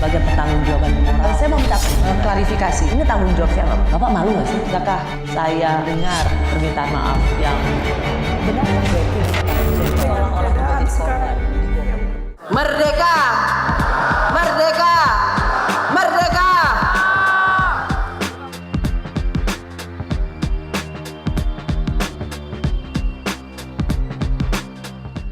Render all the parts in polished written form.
bagian pertanggungjawaban moral. Saya mau minta klarifikasi, ini tanggung jawab siapa? Bapak malu nggak sih? Apakah saya dengar permintaan maaf yang benar terjadi? Merdeka! Merdeka! Merdeka!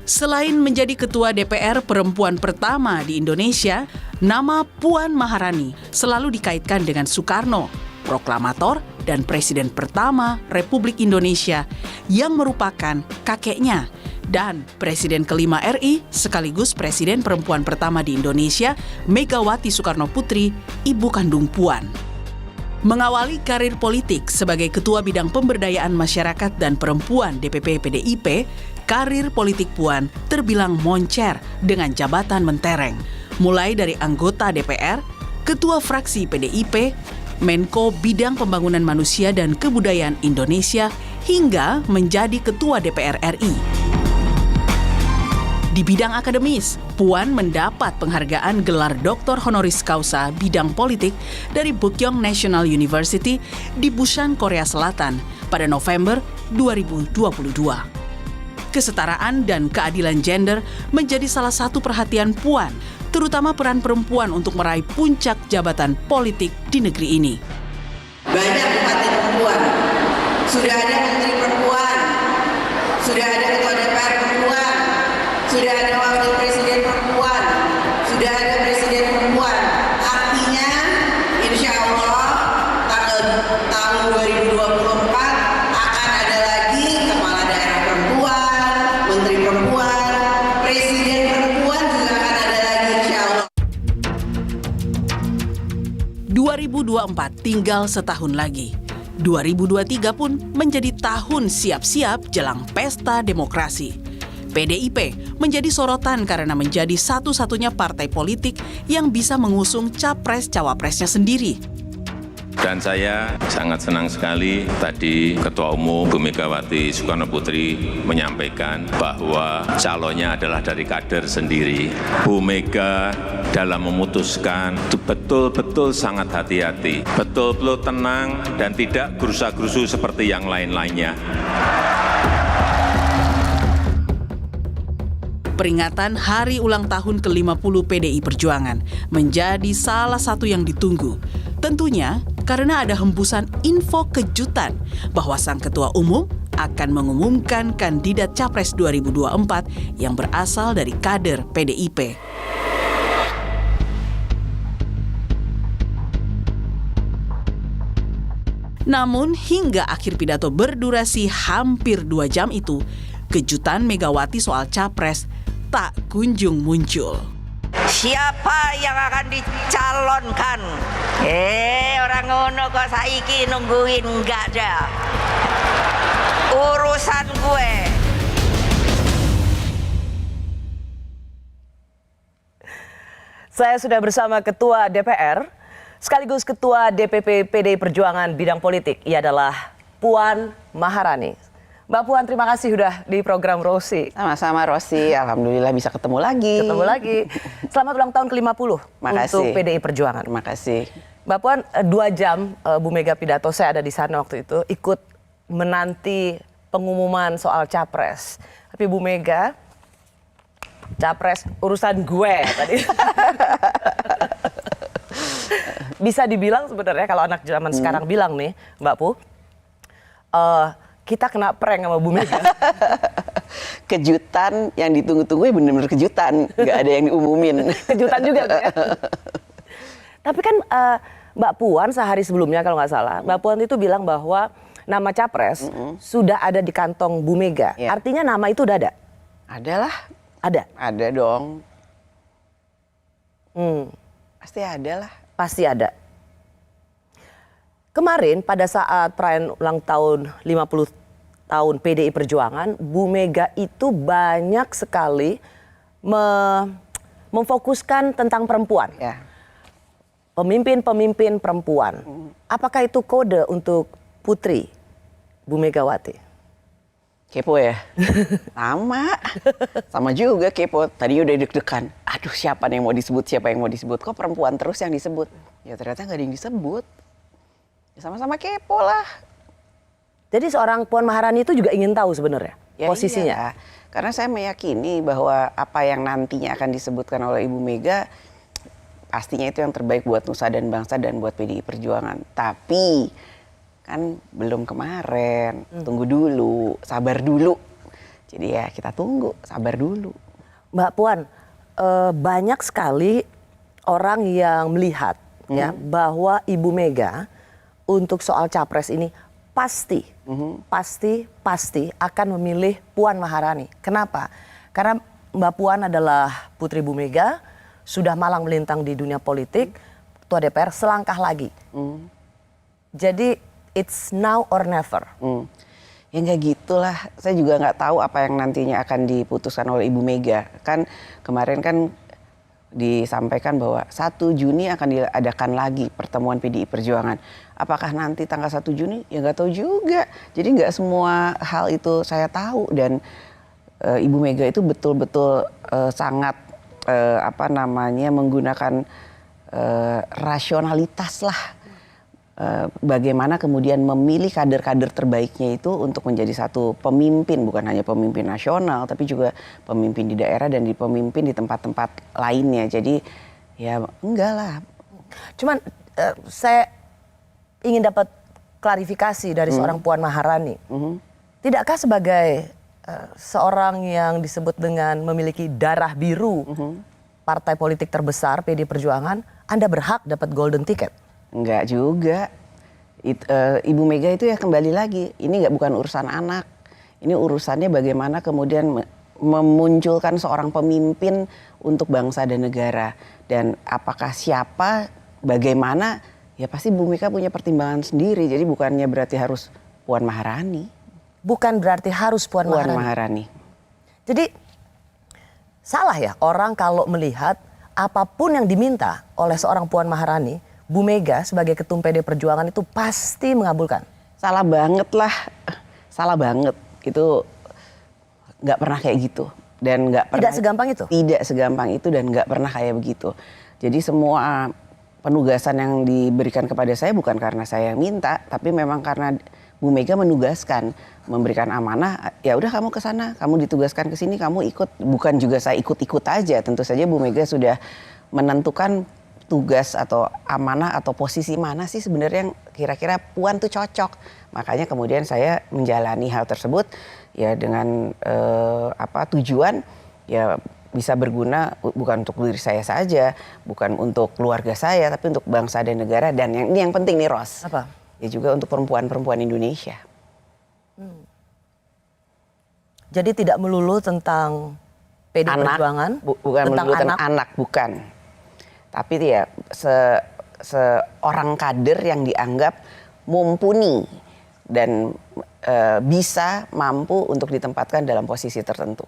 Selain menjadi ketua DPR perempuan pertama di Indonesia, nama Puan Maharani selalu dikaitkan dengan Soekarno, proklamator dan presiden pertama Republik Indonesia yang merupakan kakeknya, dan presiden kelima RI sekaligus presiden perempuan pertama di Indonesia, Megawati Soekarno Putri, ibu kandung Puan. Mengawali karir politik sebagai Ketua Bidang Pemberdayaan Masyarakat dan Perempuan DPP PDIP, karir politik Puan terbilang moncer dengan jabatan mentereng. Mulai dari anggota DPR, Ketua Fraksi PDIP, Menko Bidang Pembangunan Manusia dan Kebudayaan Indonesia, hingga menjadi Ketua DPR RI. Di bidang akademis, Puan mendapat penghargaan gelar Doktor Honoris Causa bidang politik dari Bukkyong National University di Busan, Korea Selatan pada November 2022. Kesetaraan dan keadilan gender menjadi salah satu perhatian Puan, terutama peran perempuan untuk meraih puncak jabatan politik di negeri ini. Banyak bupati perempuan, sudah ada menteri perempuan, sudah ada ketua DPR perempuan, sudah ada wakil presiden perempuan, sudah ada presiden perempuan. Artinya, insya Allah tahun 2024 akan ada lagi kepala daerah perempuan, menteri perempuan, presiden perempuan juga akan ada lagi insya Allah. 2024 tinggal setahun lagi. 2023 pun menjadi tahun siap-siap jelang pesta demokrasi. PDIP menjadi sorotan karena menjadi satu-satunya partai politik yang bisa mengusung capres-cawapresnya sendiri. Dan saya sangat senang sekali tadi Ketua Umum Bu Megawati Soekarno Putri menyampaikan bahwa calonnya adalah dari kader sendiri. Bu Mega dalam memutuskan betul-betul sangat hati-hati, betul-betul tenang dan tidak gerusa-gerusu seperti yang lain-lainnya. Peringatan hari ulang tahun ke-50 PDI Perjuangan menjadi salah satu yang ditunggu. Tentunya karena ada hembusan info kejutan bahwa sang ketua umum akan mengumumkan kandidat Capres 2024 yang berasal dari kader PDIP. Namun hingga akhir pidato berdurasi hampir 2 jam itu, kejutan Megawati soal Capres tak kunjung muncul. Siapa yang akan dicalonkan? Orang ngono kok saiki nungguin enggak ada. Urusan gue. Saya sudah bersama Ketua DPR, sekaligus Ketua DPP PDI Perjuangan bidang politik. Ia adalah Puan Maharani. Mbak Puan, terima kasih sudah di program Rosi. Sama-sama Rosi, alhamdulillah bisa ketemu lagi. Selamat ulang tahun ke-50 untuk PDI Perjuangan. Terima kasih. Mbak Puan, 2 jam Bu Mega pidato, saya ada di sana waktu itu, ikut menanti pengumuman soal Capres. Tapi Bu Mega, Capres urusan gue tadi. Bisa dibilang sebenarnya kalau anak zaman sekarang bilang nih, Mbak Pu, kita kena prank sama Bu Mega. Kejutan yang ditunggu-tunggu ya benar-benar kejutan. Nggak ada yang diumumin. Kejutan juga tuh ya. Tapi kan Mbak Puan sehari sebelumnya kalau nggak salah, Mbak Puan itu bilang bahwa nama Capres sudah ada di kantong Bu Mega. Ya. Artinya nama itu udah ada? Ada lah. Ada? Ada dong. Pasti ada lah. Pasti ada. Kemarin pada saat perayaan ulang tahun 50 tahun PDI Perjuangan, Bu Mega itu banyak sekali memfokuskan tentang perempuan. Ya. Pemimpin-pemimpin perempuan. Apakah itu kode untuk putri Bu Megawati? Kepo ya? Sama juga kepo. Tadinya udah deg-degan. Aduh, siapa nih yang mau disebut, siapa yang mau disebut. Kok perempuan terus yang disebut? Ya ternyata nggak ada yang disebut. Ya, sama-sama kepo lah. Jadi seorang Puan Maharani itu juga ingin tahu sebenarnya Ya posisinya. iya. Karena saya meyakini bahwa apa yang nantinya akan disebutkan oleh Ibu Mega, pastinya itu yang terbaik buat nusa dan bangsa dan buat PDI Perjuangan. Tapi kan belum kemarin, tunggu dulu, sabar dulu. Jadi ya kita tunggu, sabar dulu. Mbak Puan, banyak sekali orang yang melihat ya bahwa Ibu Mega untuk soal capres ini pasti akan memilih Puan Maharani. Kenapa? Karena Mbak Puan adalah putri Ibu Mega, sudah malang melintang di dunia politik, ketua DPR selangkah lagi. Jadi it's now or never. Ya nggak gitulah, saya juga nggak tahu apa yang nantinya akan diputuskan oleh Ibu Mega. Kan kemarin kan disampaikan bahwa 1 Juni akan diadakan lagi pertemuan PDI Perjuangan. Apakah nanti tanggal 1 Juni? Ya nggak tahu juga. Jadi nggak semua hal itu saya tahu dan Ibu Mega itu betul-betul sangat menggunakan rasionalitas lah. Bagaimana kemudian memilih kader-kader terbaiknya itu untuk menjadi satu pemimpin, bukan hanya pemimpin nasional tapi juga pemimpin di daerah dan pemimpin di tempat-tempat lainnya. Jadi ya enggak lah. Cuman saya ingin dapat klarifikasi dari seorang Puan Maharani. Tidakkah sebagai seorang yang disebut dengan memiliki darah biru partai politik terbesar PDI Perjuangan, Anda berhak dapat golden ticket? Enggak juga. Ibu Mega itu ya kembali lagi, ini bukan urusan anak. Ini urusannya bagaimana kemudian memunculkan seorang pemimpin untuk bangsa dan negara. Dan apakah siapa, bagaimana, ya pasti Bu Mega punya pertimbangan sendiri. Jadi bukannya berarti harus Puan Maharani. Bukan berarti harus Puan Maharani. Jadi salah ya orang kalau melihat apapun yang diminta oleh seorang Puan Maharani, Bu Mega sebagai ketum PD Perjuangan itu pasti mengabulkan. Salah banget lah, salah banget. Itu nggak pernah kayak gitu dan nggak pernah. Tidak segampang itu. Tidak segampang itu dan nggak pernah kayak begitu. Jadi semua penugasan yang diberikan kepada saya bukan karena saya yang minta, tapi memang karena Bu Mega menugaskan, memberikan amanah. Ya udah kamu ke sana, kamu ditugaskan ke sini, kamu ikut. Bukan juga saya ikut-ikut aja. Tentu saja Bu Mega sudah menentukan tugas atau amanah atau posisi mana sih sebenarnya yang kira-kira Puan tuh cocok. Makanya kemudian saya menjalani hal tersebut ya dengan tujuan ya bisa berguna bukan untuk diri saya saja, bukan untuk keluarga saya, tapi untuk bangsa dan negara. Dan ini yang penting nih Ros. Apa? Ya juga untuk perempuan-perempuan Indonesia. Jadi tidak melulu tentang PD Perjuangan, bukan tentang melulu tentang anak, bukan. Tapi ya seorang kader yang dianggap mumpuni dan bisa mampu untuk ditempatkan dalam posisi tertentu.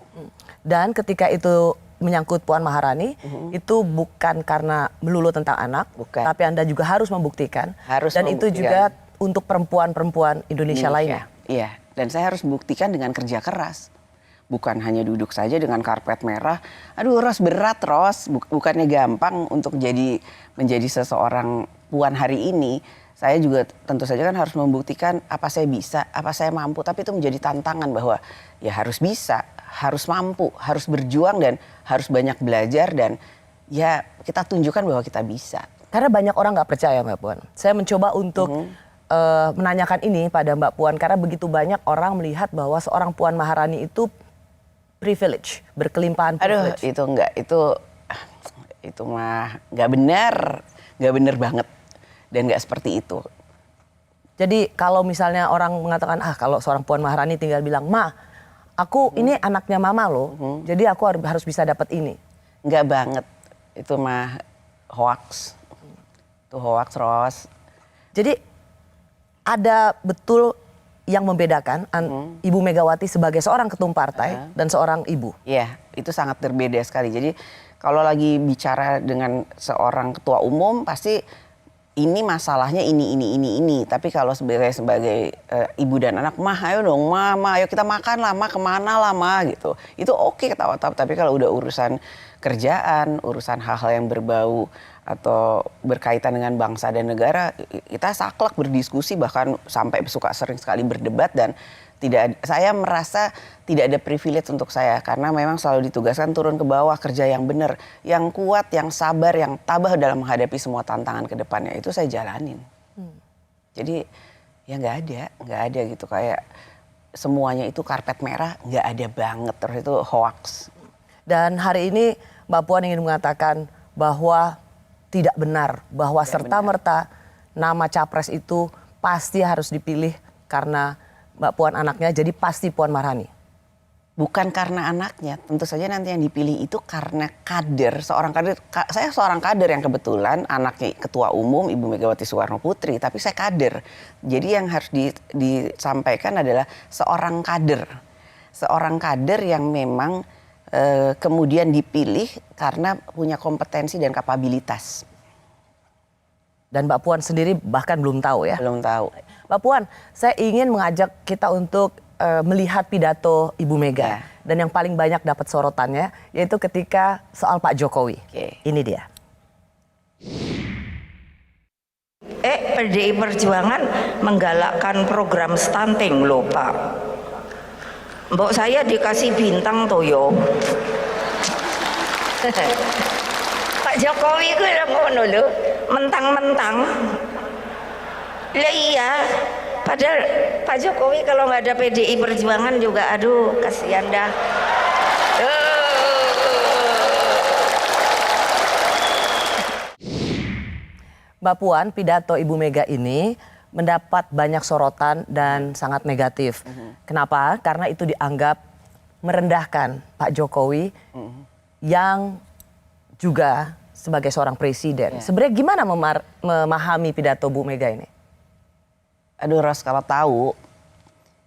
Dan ketika itu menyangkut Puan Maharani, itu bukan karena melulu tentang anak, Bukan. tapi Anda juga harus membuktikan. Harus dan itu juga untuk perempuan-perempuan Indonesia lainnya. Iya, dan saya harus buktikan dengan kerja keras. Bukan hanya duduk saja dengan karpet merah. Aduh Ros, berat Ros. Bukannya gampang untuk menjadi seseorang Puan hari ini. Saya juga tentu saja kan harus membuktikan apa saya bisa, apa saya mampu. Tapi itu menjadi tantangan bahwa ya harus bisa, harus mampu, harus berjuang dan harus banyak belajar. Dan ya kita tunjukkan bahwa kita bisa. Karena banyak orang nggak percaya Mbak Puan. Saya mencoba untuk menanyakan ini pada Mbak Puan. Karena begitu banyak orang melihat bahwa seorang Puan Maharani itu privilege, berkelimpahan privilege. Aduh, itu enggak, itu mah enggak benar banget dan enggak seperti itu. Jadi kalau misalnya orang mengatakan kalau seorang Puan Maharani tinggal bilang, "Ma, aku ini anaknya mama loh, jadi aku harus bisa dapat ini." Enggak banget, itu mah hoax. Itu hoax, Ros. Jadi ada betul yang membedakan Ibu Megawati sebagai seorang ketum partai dan seorang ibu. Iya, itu sangat berbeda sekali. Jadi kalau lagi bicara dengan seorang ketua umum pasti ini masalahnya ini. Tapi kalau sebagai ibu dan anak, mah ayo dong, ayo kita makan lah, mah kemana lah, mah gitu. Itu oke ketawa-tawa. Tapi kalau udah urusan kerjaan, urusan hal-hal yang berbau atau berkaitan dengan bangsa dan negara, kita saklek berdiskusi, bahkan sampai sering sekali berdebat. Dan saya merasa tidak ada privilege untuk saya, karena memang selalu ditugaskan turun ke bawah, kerja yang benar, yang kuat, yang sabar, yang tabah dalam menghadapi semua tantangan ke depannya. Itu saya jalanin. Jadi ya nggak ada gitu, kayak semuanya itu karpet merah, nggak ada banget, terus itu hoax. Dan hari ini Mbak Puan ingin mengatakan bahwa tidak benar, bahwa serta-merta nama capres itu pasti harus dipilih karena Mbak Puan anaknya, jadi pasti Puan Maharani. Bukan karena anaknya, tentu saja nanti yang dipilih itu karena kader, seorang kader. Saya seorang kader yang kebetulan anaknya Ketua Umum Ibu Megawati Soekarno Putri, tapi saya kader. Jadi yang harus disampaikan adalah seorang kader yang memang kemudian dipilih karena punya kompetensi dan kapabilitas. Dan Mbak Puan sendiri bahkan belum tahu ya? Belum tahu. Mbak Puan, saya ingin mengajak kita untuk melihat pidato Ibu Mega. Dan yang paling banyak dapat sorotannya yaitu ketika soal Pak Jokowi. Ini dia. PDI Perjuangan menggalakkan program stunting loh Pak. Mbok saya dikasih bintang toh yo. Pak Jokowi ku ngono lho, mentang-mentang. Lah iya, padahal Pak Jokowi kalau nggak ada PDI Perjuangan juga aduh kasihan dah. Mbak Puan, pidato Ibu Mega ini mendapat banyak sorotan dan sangat negatif. Kenapa? Karena itu dianggap merendahkan Pak Jokowi yang juga sebagai seorang presiden. Sebenarnya gimana memahami pidato Bu Mega ini? Aduh Ros, kalau tahu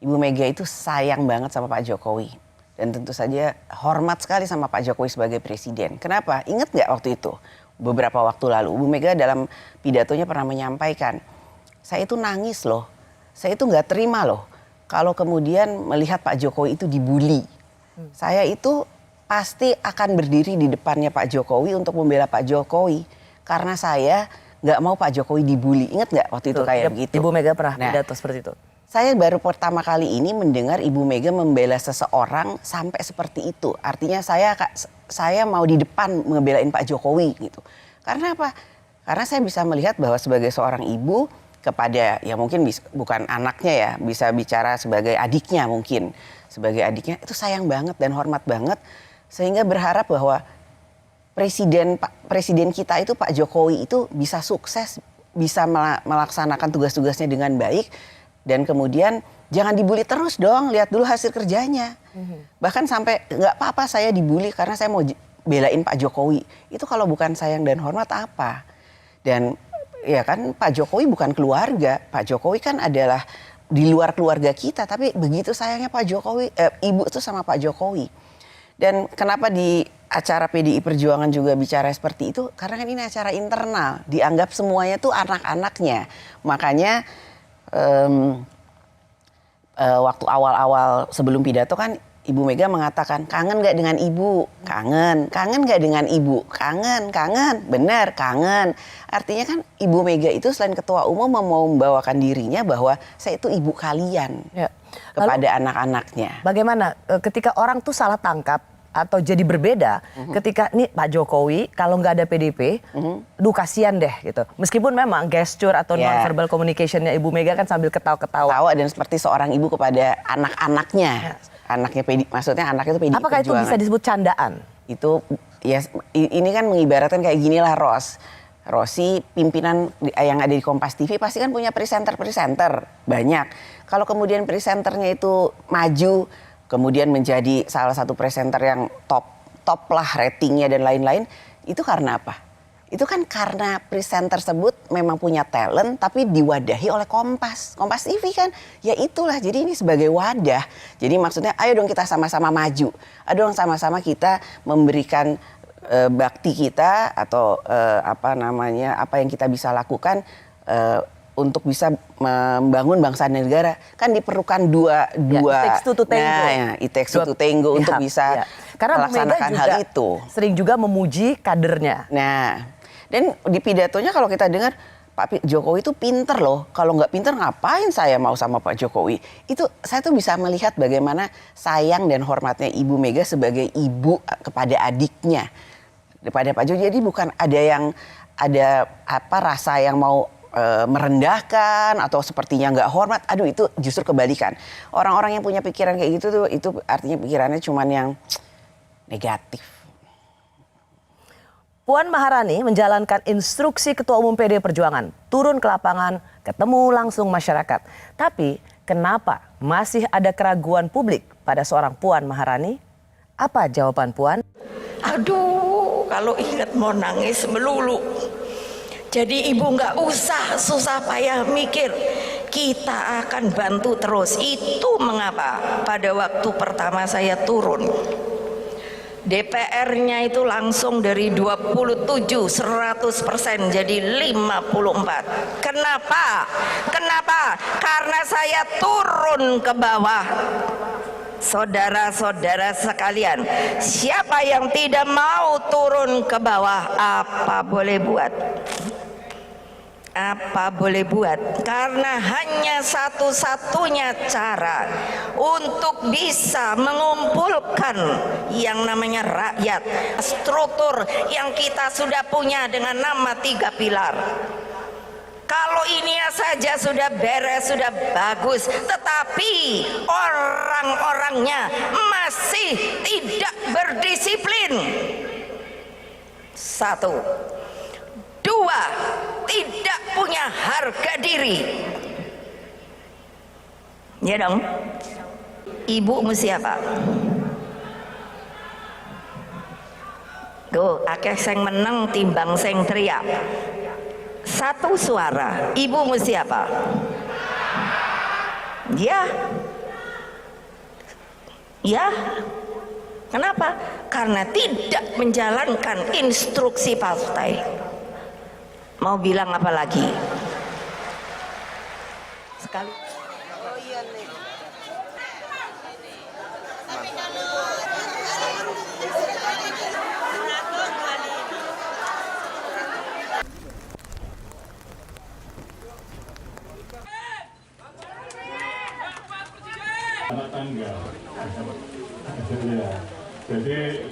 Ibu Mega itu sayang banget sama Pak Jokowi. Dan tentu saja hormat sekali sama Pak Jokowi sebagai presiden. Kenapa? Ingat nggak waktu itu? Beberapa waktu lalu Bu Mega dalam pidatonya pernah menyampaikan, saya itu nangis loh, saya itu nggak terima loh kalau kemudian melihat Pak Jokowi itu dibully. Saya itu pasti akan berdiri di depannya Pak Jokowi untuk membela Pak Jokowi. Karena saya nggak mau Pak Jokowi dibully. Ingat nggak waktu itu kayak begitu? Ibu Mega pernah pidato seperti itu. Saya baru pertama kali ini mendengar Ibu Mega membela seseorang sampai seperti itu. Artinya saya mau di depan ngebelain Pak Jokowi gitu. Karena apa? Karena saya bisa melihat bahwa sebagai seorang ibu kepada ya mungkin bukan anaknya ya, bisa bicara sebagai adiknya mungkin. Sebagai adiknya itu sayang banget dan hormat banget, sehingga berharap bahwa presiden kita itu Pak Jokowi itu bisa sukses, bisa melaksanakan tugas-tugasnya dengan baik, dan kemudian jangan dibully terus dong, lihat dulu hasil kerjanya. Bahkan sampai nggak apa-apa saya dibully karena saya mau belain Pak Jokowi. Itu kalau bukan sayang dan hormat apa? Dan ya kan Pak Jokowi bukan keluarga, Pak Jokowi kan adalah di luar keluarga kita, tapi begitu sayangnya Pak Jokowi, ibu itu sama Pak Jokowi. Dan kenapa di acara PDI Perjuangan juga bicara seperti itu? Karena kan ini acara internal, dianggap semuanya tuh anak-anaknya. Makanya waktu awal-awal sebelum pidato kan Ibu Mega mengatakan, kangen gak dengan ibu? Kangen gak dengan ibu? Kangen, benar kangen. Artinya kan Ibu Mega itu selain ketua umum mau membawakan dirinya bahwa saya itu ibu kalian kepada anak-anaknya. Bagaimana ketika orang tuh salah tangkap atau jadi berbeda ketika nih Pak Jokowi kalau nggak ada PDIP, duh kasihan deh gitu. Meskipun memang gesture atau non-verbal communication-nya Ibu Mega kan sambil ketawa-ketawa. Tawa dan seperti seorang ibu kepada anak-anaknya. Anaknya maksudnya anaknya itu PDI Apakah Perjuangan. itu bisa disebut candaan? Itu ya ini kan mengibaratkan kayak ginilah Rosi pimpinan yang ada di Kompas TV pasti kan punya presenter banyak. Kalau kemudian presenternya itu maju kemudian menjadi salah satu presenter yang top lah ratingnya dan lain-lain, itu karena apa? Itu kan karena presenter tersebut memang punya talent tapi diwadahi oleh Kompas TV kan, ya itulah, jadi ini sebagai wadah. Jadi maksudnya ayo dong kita sama-sama maju, ayo dong sama-sama kita memberikan bakti kita atau apa yang kita bisa lakukan untuk bisa membangun bangsa dan negara, kan diperlukan dua it takes two to tango. It takes two to tango untuk bisa Karena Bu Mega melaksanakan juga hal itu. sering juga memuji kadernya. Nah, dan di pidatonya kalau kita dengar Pak Jokowi itu pinter loh. Kalau nggak pinter ngapain saya mau sama Pak Jokowi? Itu saya tuh bisa melihat bagaimana sayang dan hormatnya Ibu Mega sebagai ibu kepada adiknya, kepada Pak Jokowi. Jadi bukan ada rasa yang mau merendahkan atau sepertinya nggak hormat. Aduh, itu justru kebalikan. Orang-orang yang punya pikiran kayak gitu tuh, itu artinya pikirannya cuman yang negatif. Puan Maharani menjalankan instruksi Ketua Umum PD Perjuangan, turun ke lapangan, ketemu langsung masyarakat. Tapi kenapa masih ada keraguan publik pada seorang Puan Maharani? Apa jawaban Puan? Aduh, kalau ingat mau nangis melulu. Jadi ibu nggak usah susah payah mikir, kita akan bantu terus. Itu mengapa pada waktu pertama saya turun, DPR-nya itu langsung dari 27 100% jadi 54. Kenapa? Karena saya turun ke bawah. Saudara-saudara sekalian, siapa yang tidak mau turun ke bawah, apa boleh buat? Apa boleh buat? Karena hanya satu-satunya cara untuk bisa mengumpulkan yang namanya rakyat, struktur yang kita sudah punya dengan nama 3 pilar. Kalau ini saja sudah beres, sudah bagus, tetapi orang-orangnya masih tidak berdisiplin. 1. 2, tidak punya harga diri. Ya dong. Ibu mesti apa? Tuh, akeh sing meneng timbang sing teriak. 1 suara. Ibu mesti apa? Ya. Kenapa? Karena tidak menjalankan instruksi partai. Mau bilang apa lagi? Sekali. Anak tangga. Ya. Jadi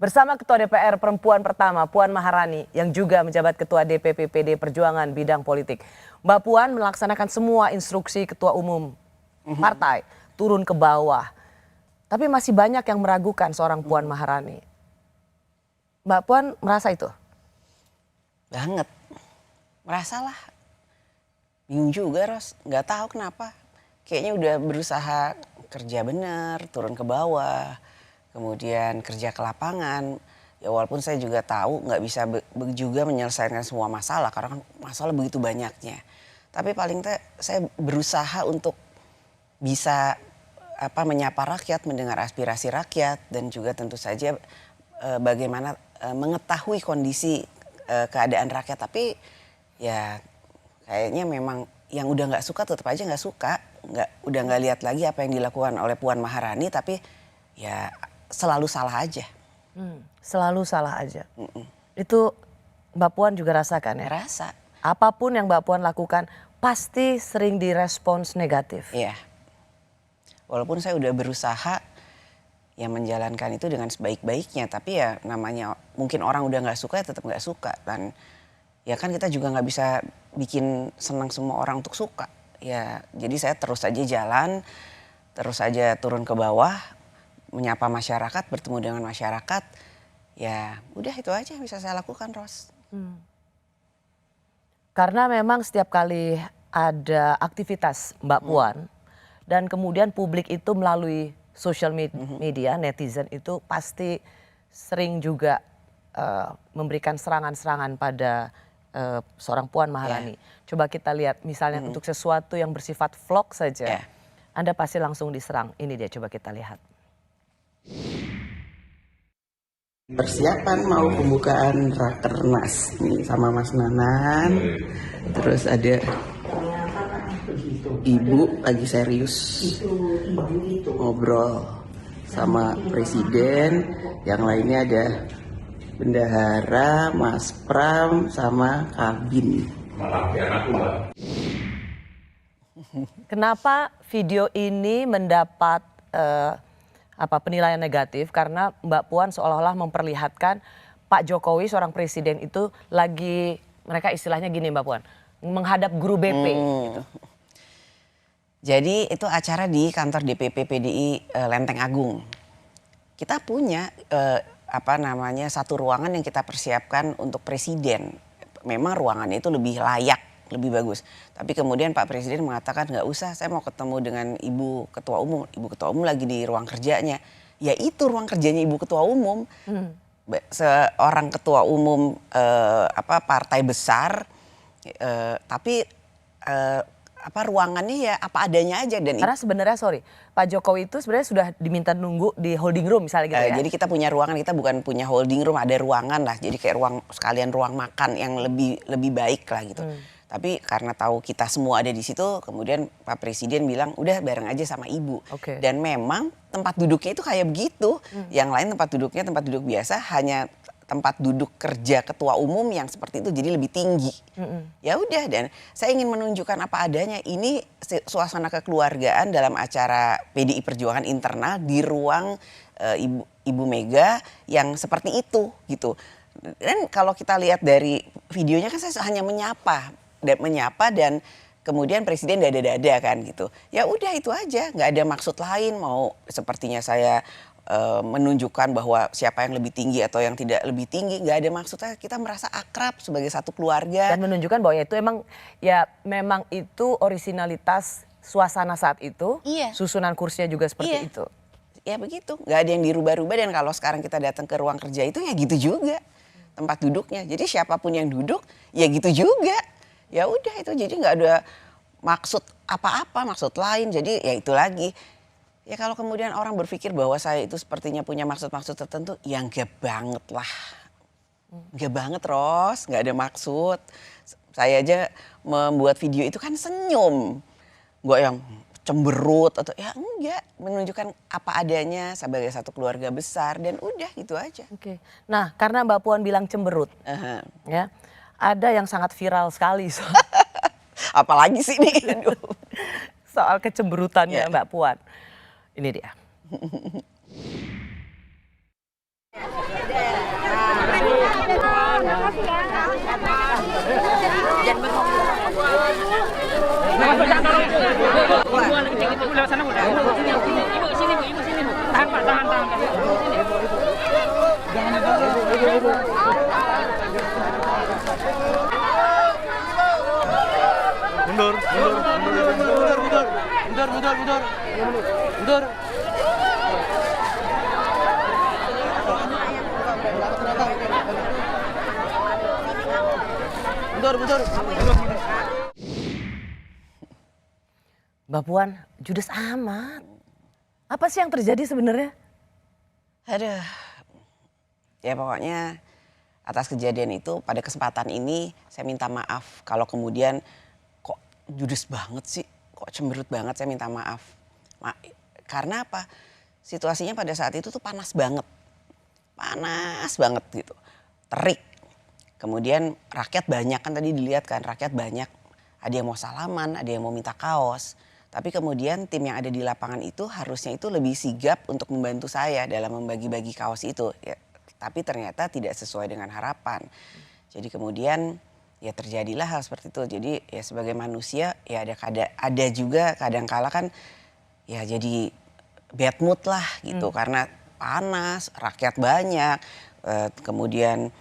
Bersama Ketua DPR Perempuan pertama Puan Maharani yang juga menjabat Ketua DPP PD Perjuangan bidang politik. Mbak Puan melaksanakan semua instruksi Ketua Umum partai, turun ke bawah. Tapi masih banyak yang meragukan seorang Puan Maharani. Mbak Puan merasa itu? Banget. Merasalah. Bingung juga, Ros. Nggak tahu kenapa. Kayaknya udah berusaha kerja benar, turun ke bawah. Kemudian kerja ke lapangan, ya walaupun saya juga tahu nggak bisa juga menyelesaikan semua masalah karena kan masalah begitu banyaknya. Tapi paling saya berusaha untuk bisa menyapa rakyat, mendengar aspirasi rakyat dan juga tentu saja bagaimana mengetahui kondisi keadaan rakyat. Tapi ya kayaknya memang yang udah nggak suka tetap aja nggak suka, udah nggak lihat lagi apa yang dilakukan oleh Puan Maharani, tapi ya selalu salah aja. Selalu salah aja. Itu Mbak Puan juga rasakan ya? Rasa. Apapun yang Mbak Puan lakukan pasti sering direspons negatif. Iya. Walaupun saya udah berusaha ya menjalankan itu dengan sebaik-baiknya. Tapi ya namanya mungkin orang udah gak suka ya tetap gak suka. Dan ya kan kita juga gak bisa bikin senang semua orang untuk suka. Ya jadi saya terus aja jalan, terus aja turun ke bawah. Menyapa masyarakat, bertemu dengan masyarakat, Ya udah itu aja yang bisa saya lakukan, Ros. Karena memang setiap kali ada aktivitas Mbak Puan dan kemudian publik itu melalui sosial media, netizen itu pasti sering juga memberikan serangan-serangan pada seorang Puan Maharani. Coba kita lihat misalnya untuk sesuatu yang bersifat vlog saja, Anda pasti langsung diserang. Ini dia, coba kita lihat. Persiapan mau pembukaan Rakernas nih sama Mas Nanan. Terus ada Ibu lagi serius ngobrol sama Presiden. Yang lainnya ada Bendahara, Mas Pram, sama Kabin. Kenapa video ini mendapat penilaian negatif? Karena Mbak Puan seolah-olah memperlihatkan Pak Jokowi seorang presiden itu lagi, mereka istilahnya gini Mbak Puan, menghadap guru BP. Gitu. Jadi itu acara di kantor DPP PDI Lenteng Agung. Kita punya satu ruangan yang kita persiapkan untuk presiden. Memang ruangannya itu lebih layak, lebih bagus. Tapi kemudian Pak Presiden mengatakan nggak usah, saya mau ketemu dengan Ibu Ketua Umum. Ibu Ketua Umum lagi di ruang kerjanya. Ya itu ruang kerjanya Ibu Ketua Umum. Seorang Ketua Umum partai besar, tapi ruangannya ya apa adanya aja. Dan karena sebenarnya Pak Jokowi itu sebenarnya sudah diminta nunggu di holding room misalnya gitu ya. Jadi kita punya ruangan, kita bukan punya holding room, ada ruangan lah. Jadi kayak ruang makan yang lebih baik lah gitu. Tapi karena tahu kita semua ada di situ, kemudian Pak Presiden bilang udah bareng aja sama Ibu. Dan memang tempat duduknya itu kayak begitu. Yang lain tempat duduknya tempat duduk biasa, hanya tempat duduk kerja ketua umum yang seperti itu, jadi lebih tinggi. Ya udah, dan saya ingin menunjukkan apa adanya. Ini suasana kekeluargaan dalam acara PDI Perjuangan internal di ruang Ibu Mega yang seperti itu gitu. Dan kalau kita lihat dari videonya kan saya hanya menyapa dan kemudian Presiden dada-dada kan gitu. Ya udah itu aja, nggak ada maksud lain. Mau sepertinya saya menunjukkan bahwa siapa yang lebih tinggi atau yang tidak lebih tinggi, nggak ada maksudnya. Kita merasa akrab sebagai satu keluarga. Dan menunjukkan bahwa itu memang itu orisinalitas suasana saat itu. Iya. Susunan kursinya juga seperti itu. Ya begitu, nggak ada yang dirubah-rubah. Dan kalau sekarang kita datang ke ruang kerja itu ya gitu juga tempat duduknya. Jadi siapapun yang duduk ya gitu juga. Ya udah itu, jadi nggak ada maksud apa-apa, maksud lain. Jadi ya itu lagi. Ya kalau kemudian orang berpikir bahwa saya itu sepertinya punya maksud-maksud tertentu, ya enggak banget lah. Enggak banget, Ros, nggak ada maksud. Saya aja membuat video itu kan senyum. Nggak yang cemberut atau ya enggak, menunjukkan apa adanya sebagai satu keluarga besar dan udah gitu aja. Nah, karena Mbak Puan bilang cemberut, ya ada yang sangat viral sekali apalagi sih nih soal kecemberutannya Mbak Puan. Ini dia. Mundur. Mbak Puan, judes amat. Apa sih yang terjadi sebenarnya? Aduh, ya pokoknya atas kejadian itu pada kesempatan ini saya minta maaf kalau kemudian kok judes banget sih, kok cemberut banget, saya minta maaf. Karena apa? Situasinya pada saat itu tuh panas banget gitu, terik. Kemudian rakyat banyak, kan tadi dilihat kan, rakyat banyak. Ada yang mau salaman, ada yang mau minta kaos. Tapi kemudian tim yang ada di lapangan itu harusnya itu lebih sigap untuk membantu saya dalam membagi-bagi kaos itu. Ya, tapi ternyata tidak sesuai dengan harapan. Jadi kemudian ya terjadilah hal seperti itu. Jadi ya sebagai manusia ya ada juga kadang-kala kan ya jadi bad mood lah gitu. Karena panas, rakyat banyak, kemudian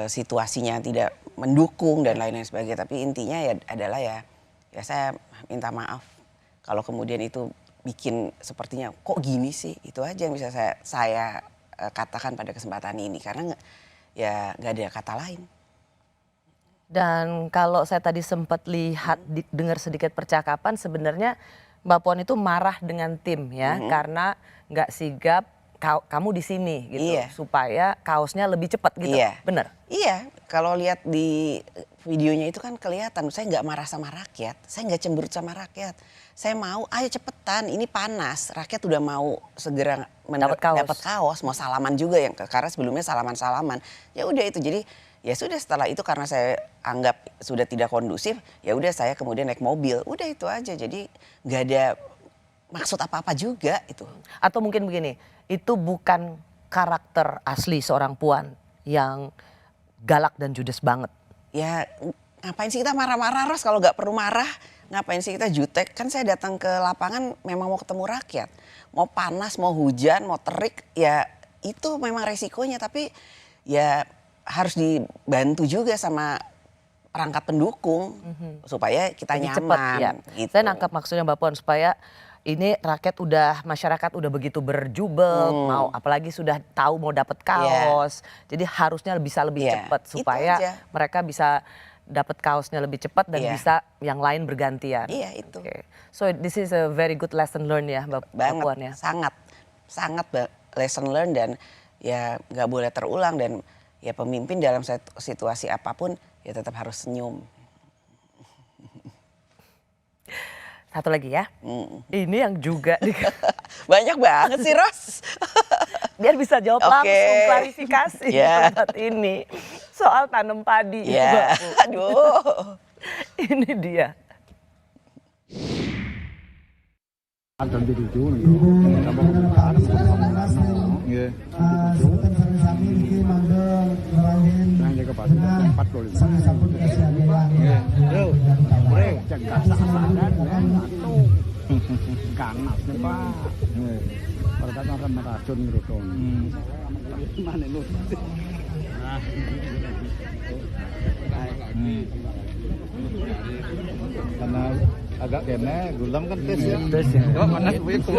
situasinya tidak mendukung dan lain-lain sebagainya. Tapi intinya ya adalah ya saya minta maaf kalau kemudian itu bikin sepertinya kok gini sih, itu aja yang bisa saya katakan pada kesempatan ini karena ya nggak ada kata lain. Dan kalau saya tadi sempat lihat dengar sedikit percakapan sebenarnya Mbak Puan itu marah dengan tim ya karena nggak sigap kamu di sini gitu supaya kaosnya lebih cepat gitu. Bener? Iya, kalau lihat di videonya itu kan kelihatan saya nggak marah sama rakyat, saya nggak cemberut sama rakyat. Saya mau ayo cepetan, ini panas, rakyat udah mau segera dapat kaos, mau salaman juga yang karena sebelumnya salaman-salaman. Ya udah itu, jadi ya sudah setelah itu karena saya anggap sudah tidak kondusif, ya udah saya kemudian naik mobil, udah itu aja. Jadi nggak ada maksud apa-apa juga itu. Atau mungkin begini, itu bukan karakter asli seorang Puan yang galak dan judes banget. Ya ngapain sih kita marah-marah Ros kalau nggak perlu marah. Ngapain sih kita jutek, kan saya datang ke lapangan memang mau ketemu rakyat. Mau panas, mau hujan, mau terik, ya itu memang resikonya. Tapi ya harus dibantu juga sama perangkat pendukung supaya kita lebih nyaman. Cepet, ya. Gitu. Saya nangkap maksudnya Mbak Puan supaya ini masyarakat udah begitu berjubel, mau apalagi sudah tahu mau dapat kaos. Jadi harusnya bisa lebih cepat supaya mereka bisa dapat kaosnya lebih cepat dan bisa yang lain bergantian. Iya itu. Okay. So this is a very good lesson learned ya Mbak Puan ya. Sangat lesson learned dan ya nggak boleh terulang dan ya pemimpin dalam situasi apapun ya tetap harus senyum. Satu lagi ya, ini yang juga banyak banget sih Ros. Biar bisa jawab langsung klarifikasi tempat ini soal tanam padi. Aduh, ini dia. Karena agak kene gulam kan tes ya. Tes ya. Kok panas begitu.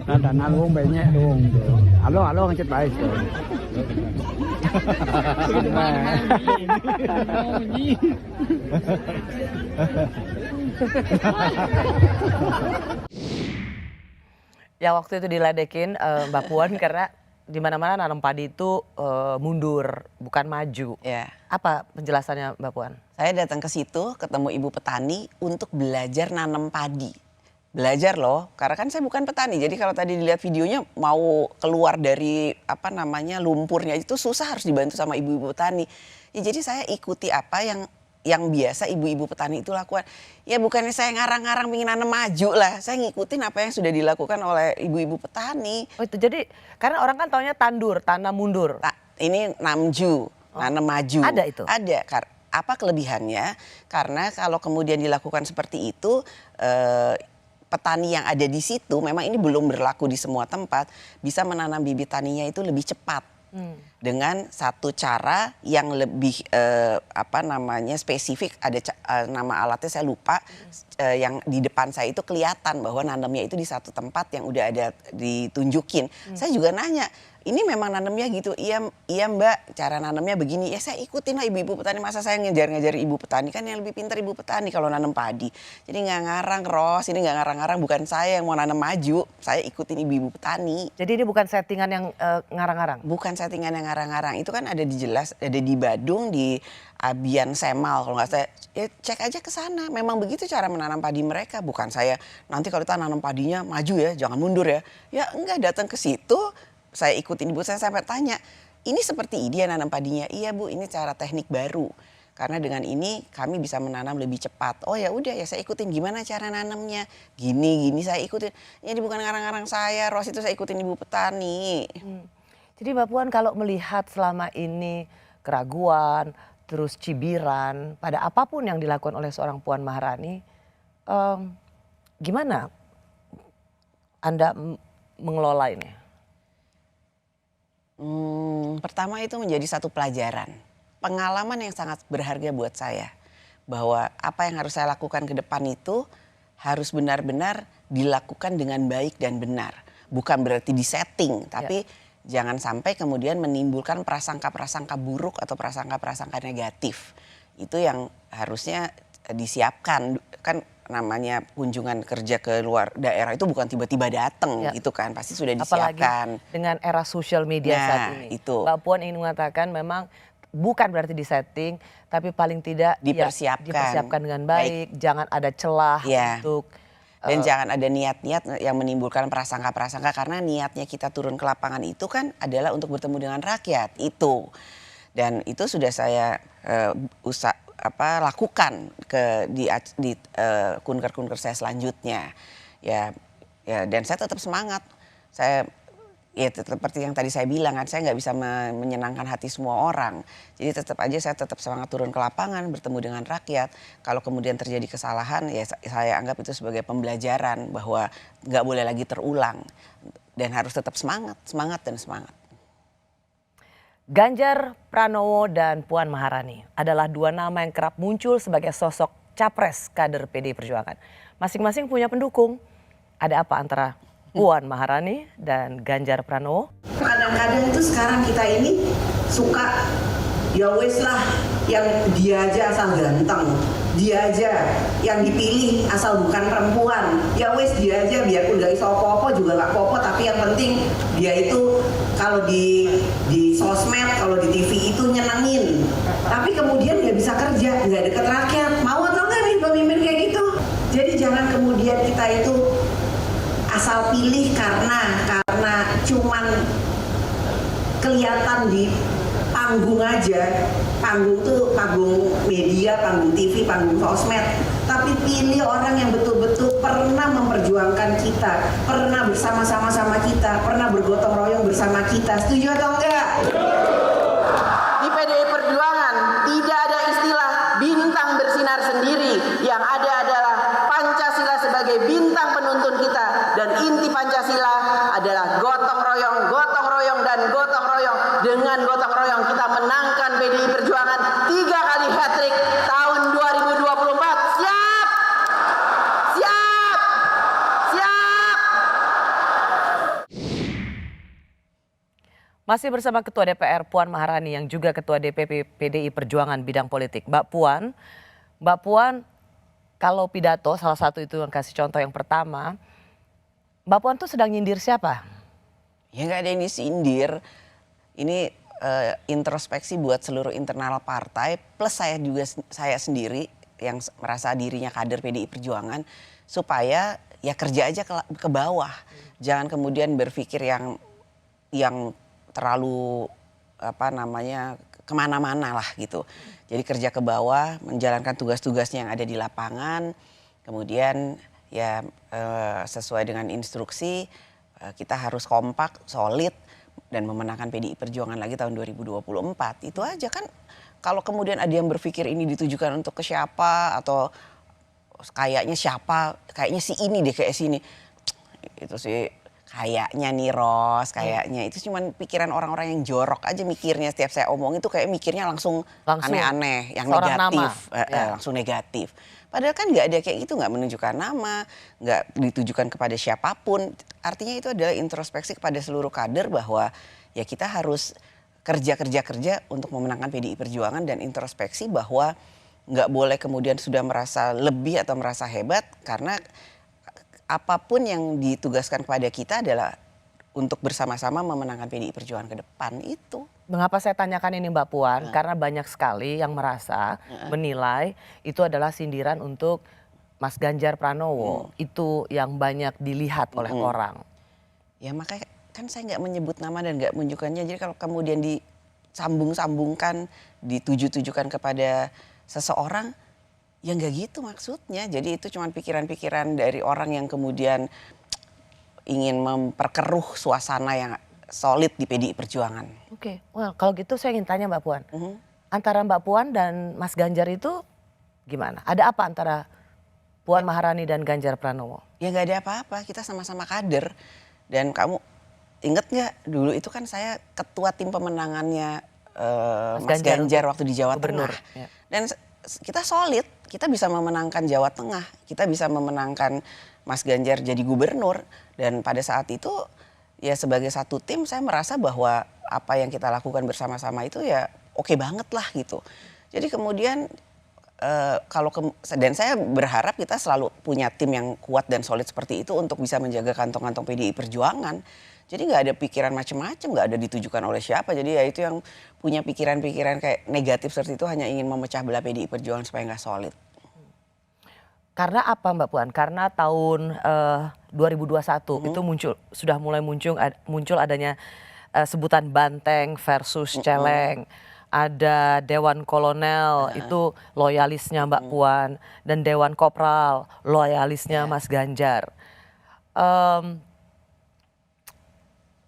Ada nanggung banyak dong. Halo ngecet baik tuh. Ya waktu itu diledekin Mbak Puan karena di mana-mana nanam padi itu mundur, bukan maju. Apa penjelasannya Mbak Puan? Saya datang ke situ ketemu ibu petani untuk belajar nanam padi. Belajar loh, karena kan saya bukan petani. Jadi kalau tadi dilihat videonya mau keluar dari lumpurnya itu susah, harus dibantu sama ibu-ibu petani. Ya jadi saya ikuti apa yang biasa ibu-ibu petani itu lakukan. Ya bukannya saya ngarang-ngarang pengen nanam maju lah. Saya ngikutin apa yang sudah dilakukan oleh ibu-ibu petani. Oh itu jadi karena orang kan taunya tandur, tanam mundur. Ini namju, nanam maju. Ada itu? Ada. Apa kelebihannya? Karena kalau kemudian dilakukan seperti itu, petani yang ada di situ, memang ini belum berlaku di semua tempat, bisa menanam bibit taninya itu lebih cepat. Dengan satu cara yang lebih spesifik, ada nama alatnya saya lupa, yang di depan saya itu kelihatan bahwa nanamnya itu di satu tempat yang udah ada ditunjukin. Saya juga nanya, ini memang nanamnya gitu? Iya Mbak, cara nanamnya begini. Ya saya ikutin lah ibu-ibu petani, masa saya ngejar-ngejar ibu petani, kan yang lebih pintar ibu petani kalau nanam padi. Jadi nggak ngarang Ros, ini nggak ngarang-ngarang, bukan saya yang mau nanam maju, saya ikutin ibu-ibu petani. Jadi ini bukan settingan yang ngarang-ngarang? Bukan settingan yang ngarang-ngarang, itu kan ada di Badung, di Abian Semal kalau nggak saya, ya cek aja ke sana. Memang begitu cara menanam padi mereka, bukan saya. Nanti kalau kita nanam padinya maju ya, jangan mundur ya. Ya enggak, datang ke situ. Saya ikutin ibu saya sampai tanya, ini seperti ini ya nanam padinya? Iya Bu, ini cara teknik baru. Karena dengan ini kami bisa menanam lebih cepat. Oh ya udah ya saya ikutin, gimana cara nanamnya? Gini saya ikutin. Ini bukan ngarang-ngarang saya, Ros, itu saya ikutin ibu petani. Jadi Mbak Puan kalau melihat selama ini keraguan, terus cibiran pada apapun yang dilakukan oleh seorang Puan Maharani, gimana Anda mengelola ini? Pertama itu menjadi satu pelajaran, pengalaman yang sangat berharga buat saya. Bahwa apa yang harus saya lakukan ke depan itu harus benar-benar dilakukan dengan baik dan benar. Bukan berarti disetting, tapi jangan sampai kemudian menimbulkan prasangka-prasangka buruk atau prasangka-prasangka negatif. Itu yang harusnya disiapkan. Kan namanya kunjungan kerja ke luar daerah itu bukan tiba-tiba datang gitu kan, pasti sudah disiapkan. Apalagi dengan era sosial media saat ini. Itu. Mbak Puan ingin mengatakan memang bukan berarti disetting, tapi paling tidak dipersiapkan dengan baik, jangan ada celah untuk dan jangan ada niat-niat yang menimbulkan prasangka-prasangka, karena niatnya kita turun ke lapangan itu kan adalah untuk bertemu dengan rakyat itu. Dan itu sudah saya lakukan di kunker-kunker saya selanjutnya. Ya dan saya tetap semangat. Saya seperti yang tadi saya bilang kan, saya nggak bisa menyenangkan hati semua orang. Jadi saya tetap semangat turun ke lapangan, bertemu dengan rakyat. Kalau kemudian terjadi kesalahan, ya saya anggap itu sebagai pembelajaran bahwa nggak boleh lagi terulang. Dan harus tetap semangat. Ganjar Pranowo dan Puan Maharani adalah dua nama yang kerap muncul sebagai sosok capres kader PDI Perjuangan. Masing-masing punya pendukung. Ada apa antara Puan Maharani dan Ganjar Pranowo? Kadang-kadang itu sekarang kita ini suka ya wes lah, yang dia aja asal ganteng, dia aja yang dipilih asal bukan perempuan, ya wes dia aja biarpun gak iso apa-apa juga gak apa-apa, tapi yang penting dia itu kalau di sosmed, kalau di TV itu nyenengin, tapi kemudian gak bisa kerja, gak deket rakyat. Mau atau enggak nih pemimpin kayak gitu? Jadi jangan kemudian kita itu asal pilih karena cuman kelihatan di panggung aja. Panggung tuh panggung media, panggung TV, panggung sosmed. Tapi pilih orang yang betul-betul pernah memperjuangkan kita, pernah bersama-sama sama kita, pernah bergotong royong bersama kita. Setuju atau enggak? Di PDI Perjuangan tidak ada istilah bintang bersinar sendiri. Yang ada adalah Pancasila sebagai bintang penuntun kita. Dan inti Pancasila adalah gotong royong, dan gotong royong. Dengan gotong royong kita menangkan PDI Perjuangan 3 kali hat-trick tahun 2024. Siap! Siap! Siap! Masih bersama Ketua DPR Puan Maharani yang juga Ketua DPP PDI Perjuangan bidang politik. Mbak Puan, kalau pidato salah satu itu yang kasih contoh yang pertama, Mbak Puan tuh sedang nyindir siapa? Ya nggak ada ini sindir. Ini introspeksi buat seluruh internal partai, plus saya sendiri yang merasa dirinya kader PDI Perjuangan, supaya ya kerja aja ke bawah. Jangan kemudian berpikir yang terlalu kemana-mana lah gitu. Jadi kerja ke bawah, menjalankan tugas-tugasnya yang ada di lapangan, kemudian ya sesuai dengan instruksi kita harus kompak, solid, dan memenangkan PDI Perjuangan lagi tahun 2024. Itu aja kan. Kalau kemudian ada yang berpikir ini ditujukan untuk ke siapa atau kayaknya si ini deh kayak sini. Itu sih kayaknya nih Ros, kayaknya itu cuma pikiran orang-orang yang jorok aja mikirnya. Setiap saya omong itu kayak mikirnya langsung aneh-aneh, yang negatif, langsung negatif. Padahal kan nggak ada kayak gitu, nggak menunjukkan nama, nggak ditujukan kepada siapapun. Artinya itu adalah introspeksi kepada seluruh kader bahwa ya kita harus kerja untuk memenangkan PDI Perjuangan, dan introspeksi bahwa nggak boleh kemudian sudah merasa lebih atau merasa hebat, karena apapun yang ditugaskan kepada kita adalah untuk bersama-sama memenangkan PDI Perjuangan ke depan itu. Mengapa saya tanyakan ini Mbak Puan? Karena banyak sekali yang merasa menilai itu adalah sindiran untuk Mas Ganjar Pranowo. Itu yang banyak dilihat oleh orang. Ya makanya kan saya nggak menyebut nama dan nggak menunjukkannya. Jadi kalau kemudian disambung-sambungkan, dituju-tujukan kepada seseorang, ya nggak gitu maksudnya. Jadi itu cuma pikiran-pikiran dari orang yang kemudian ingin memperkeruh suasana yang solid di PDI Perjuangan. Oke, well, kalau gitu saya ingin tanya Mbak Puan. Antara Mbak Puan dan Mas Ganjar itu gimana? Ada apa antara Puan Maharani dan Ganjar Pranowo? Ya nggak ada apa-apa, kita sama-sama kader. Dan kamu inget nggak dulu itu kan saya ketua tim pemenangannya Mas Ganjar waktu di Jawa Gubernur, Tengah. ya. Dan kita solid, kita bisa memenangkan Jawa Tengah, kita bisa memenangkan Mas Ganjar jadi gubernur. Dan pada saat itu ya sebagai satu tim saya merasa bahwa apa yang kita lakukan bersama-sama itu ya oke banget lah gitu. Jadi kemudian dan saya berharap kita selalu punya tim yang kuat dan solid seperti itu untuk bisa menjaga kantong-kantong PDI Perjuangan. Jadi nggak ada pikiran macam-macam, nggak ada ditujukan oleh siapa. Jadi ya itu yang punya pikiran-pikiran kayak negatif seperti itu hanya ingin memecah belah PDI Perjuangan supaya nggak solid. Karena apa Mbak Puan? Karena tahun 2021 itu sudah mulai muncul adanya sebutan banteng versus celeng. Ada Dewan Kolonel itu loyalisnya Mbak Puan, dan Dewan Kopral loyalisnya Mas Ganjar.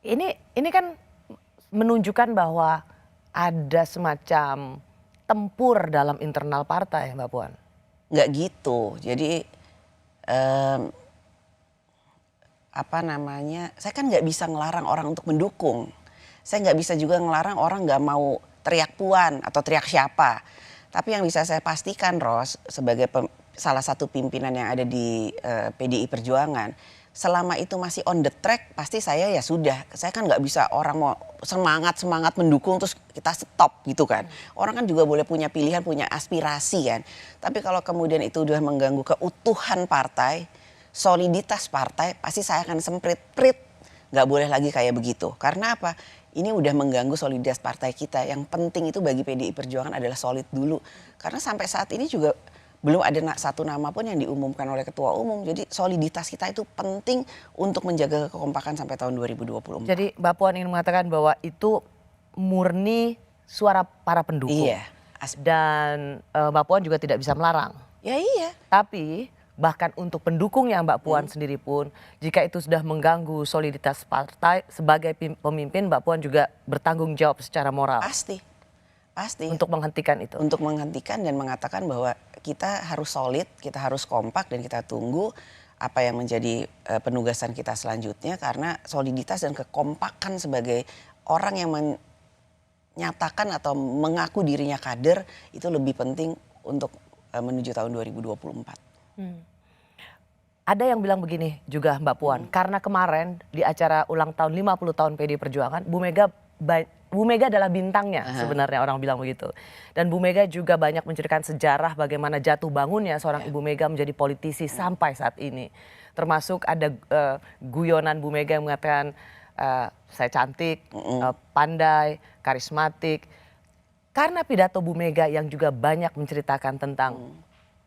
Ini kan menunjukkan bahwa ada semacam tempur dalam internal partai Mbak Puan. Nggak gitu. Jadi saya kan nggak bisa ngelarang orang untuk mendukung. Saya nggak bisa juga ngelarang orang nggak mau teriak Puan atau teriak siapa. Tapi yang bisa saya pastikan Ros sebagai salah satu pimpinan yang ada di PDI Perjuangan, selama itu masih on the track pasti saya ya sudah. Saya kan nggak bisa orang mau semangat mendukung terus kita stop gitu kan. Orang kan juga boleh punya pilihan, punya aspirasi kan. Tapi kalau kemudian itu udah mengganggu keutuhan partai, soliditas partai, pasti saya akan semprit-prit. Nggak boleh lagi kayak begitu. Karena apa? Ini udah mengganggu soliditas partai kita. Yang penting itu bagi PDI Perjuangan adalah solid dulu. Karena sampai saat ini juga belum ada satu nama pun yang diumumkan oleh Ketua Umum. Jadi soliditas kita itu penting untuk menjaga kekompakan sampai tahun 2024. Jadi Mbak Puan ingin mengatakan bahwa itu murni suara para pendukung. Iya. Dan Mbak Puan juga tidak bisa melarang. Ya iya. Tapi bahkan untuk pendukungnya Mbak Puan sendiri pun, jika itu sudah mengganggu soliditas partai, sebagai pemimpin Mbak Puan juga bertanggung jawab secara moral. Pasti. Untuk menghentikan itu. Untuk menghentikan dan mengatakan bahwa kita harus solid, kita harus kompak dan kita tunggu apa yang menjadi penugasan kita selanjutnya. Karena soliditas dan kekompakan sebagai orang yang menyatakan atau mengaku dirinya kader itu lebih penting untuk menuju tahun 2024. Ada yang bilang begini juga Mbak Puan, karena kemarin di acara ulang tahun 50 tahun PDI Perjuangan, Bu Mega adalah bintangnya sebenarnya, orang bilang begitu. Dan Bu Mega juga banyak menceritakan sejarah bagaimana jatuh bangunnya seorang Ibu Mega menjadi politisi sampai saat ini. Termasuk ada guyonan Bu Mega yang mengatakan saya cantik, pandai, karismatik. Karena pidato Bu Mega yang juga banyak menceritakan tentang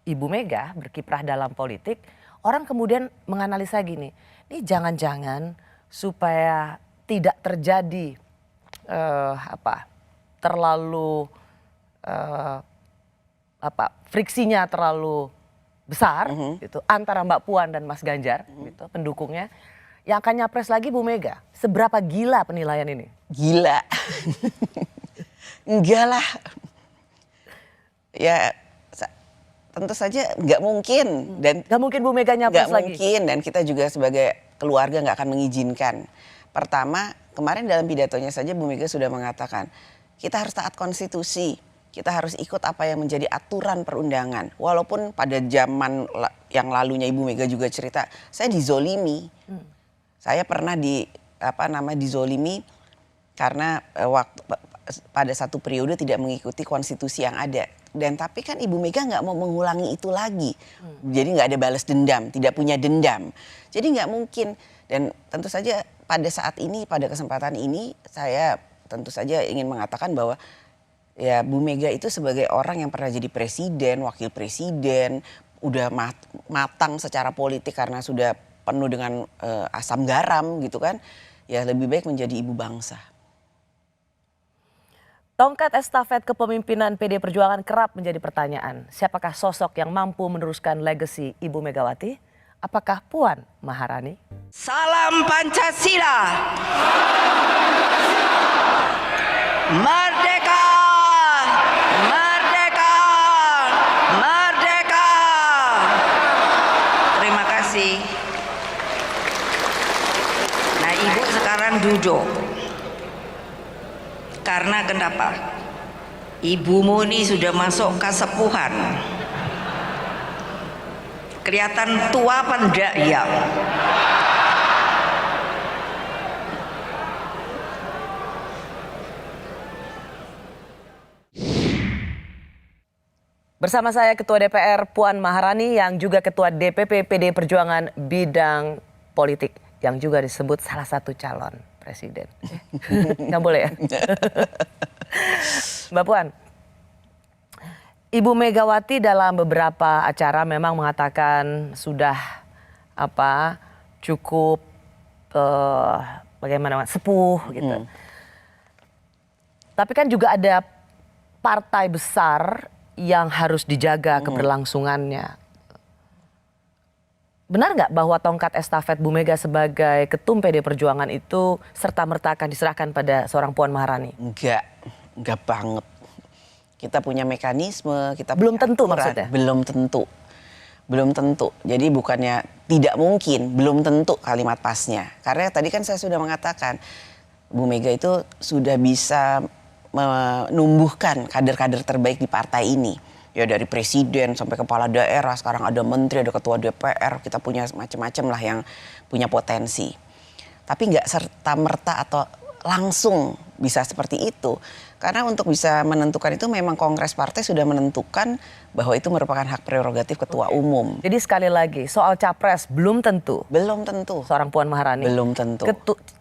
Ibu Mega berkiprah dalam politik, orang kemudian menganalisa gini, ini jangan-jangan supaya tidak terjadi friksinya terlalu besar gitu antara Mbak Puan dan Mas Ganjar gitu, pendukungnya, yang akan nyapres lagi Bu Mega. Seberapa gila penilaian ini? Gila. Enggak lah. Ya tentu saja nggak mungkin. Dan nggak mungkin Bu Mega nyapres lagi? Nggak mungkin, dan kita juga sebagai keluarga nggak akan mengizinkan. Pertama, kemarin dalam pidatonya saja Bu Mega sudah mengatakan, kita harus taat konstitusi, kita harus ikut apa yang menjadi aturan perundangan. Walaupun pada zaman yang lalunya Ibu Mega juga cerita, saya dizolimi. Saya pernah dizolimi karena pada satu periode tidak mengikuti konstitusi yang ada. Dan tapi kan Ibu Mega nggak mau mengulangi itu lagi. Jadi nggak ada balas dendam, tidak punya dendam. Jadi nggak mungkin. Dan tentu saja pada saat ini, pada kesempatan ini, saya tentu saja ingin mengatakan bahwa ya Bu Mega itu sebagai orang yang pernah jadi presiden, wakil presiden, udah matang secara politik karena sudah penuh dengan asam garam gitu kan. Ya lebih baik menjadi ibu bangsa. Tongkat estafet kepemimpinan PDI Perjuangan kerap menjadi pertanyaan. Siapakah sosok yang mampu meneruskan legasi Ibu Megawati? Apakah Puan Maharani? Salam Pancasila. Merdeka! Merdeka! Merdeka! Terima kasih. Nah, Ibu sekarang sekarang duduk. Karena kenapa? Ibumu ini sudah masuk kesepuhan. Kelihatan tua apa enggak ya? Bersama saya Ketua DPR Puan Maharani yang juga Ketua DPP PD Perjuangan bidang politik yang juga disebut salah satu calon presiden. Nggak boleh ya? Mbak Puan, Ibu Megawati dalam beberapa acara memang mengatakan sudah cukup bagaimana sepuh gitu. Tapi kan juga ada partai besar yang harus dijaga keberlangsungannya. Benar nggak bahwa tongkat estafet Bu Mega sebagai ketum PD Perjuangan itu serta-merta akan diserahkan pada seorang Puan Maharani? Enggak banget. Kita punya mekanisme, kita belum punya tentu aturan. Maksudnya? Belum tentu. Jadi bukannya tidak mungkin, belum tentu kalimat pasnya. Karena tadi kan saya sudah mengatakan Bu Mega itu sudah bisa menumbuhkan kader-kader terbaik di partai ini. Ya dari presiden sampai kepala daerah, sekarang ada menteri, ada ketua DPR, kita punya macam-macam lah yang punya potensi. Tapi nggak serta-merta atau langsung bisa seperti itu. Karena untuk bisa menentukan itu memang Kongres Partai sudah menentukan bahwa itu merupakan hak prerogatif ketua umum. Jadi sekali lagi soal capres belum tentu. Belum tentu. Seorang Puan Maharani. Belum tentu.